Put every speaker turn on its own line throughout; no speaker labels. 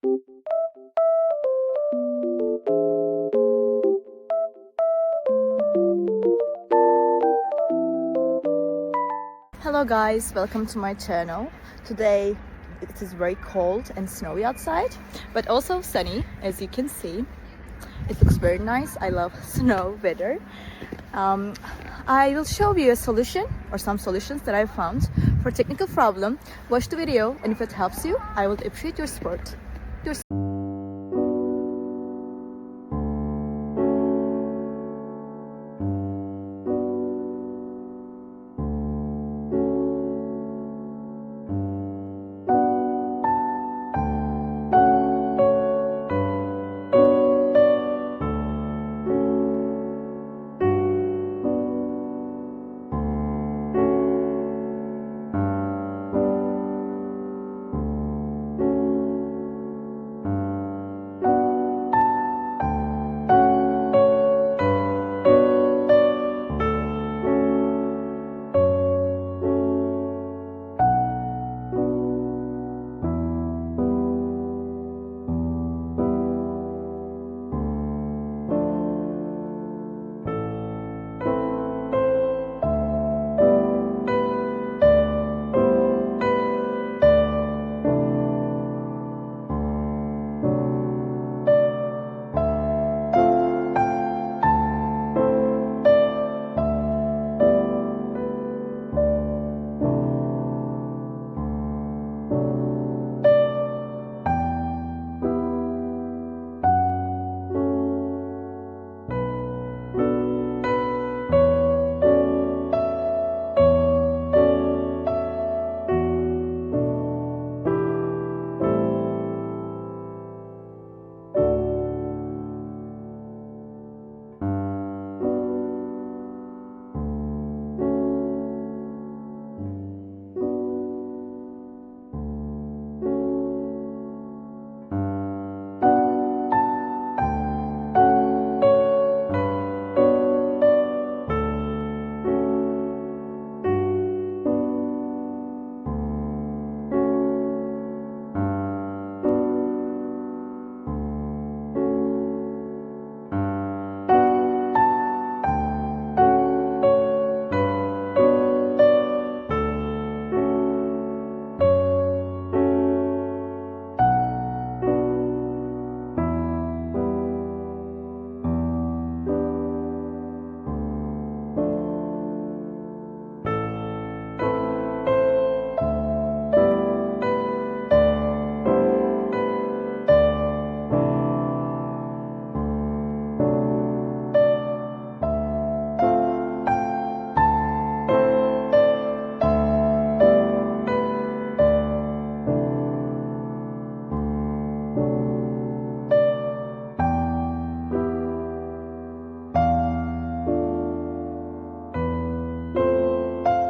Hello guys, welcome to my channel. Today it is very cold and snowy outside, but also sunny, as you can see. It looks very nice. I love snow weather. I will show you a solution or some solutions that I found for technical problem. Watch the video, and if it helps you, I would appreciate your support.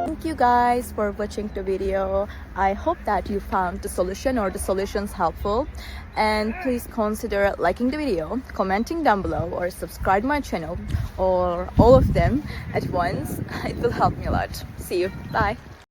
Thank you guys for watching the video. I hope that you found the solution or the solutions helpful, and please consider liking the video, commenting down below, or subscribe my channel, or all of them at once. It will help me a lot. See you. Bye.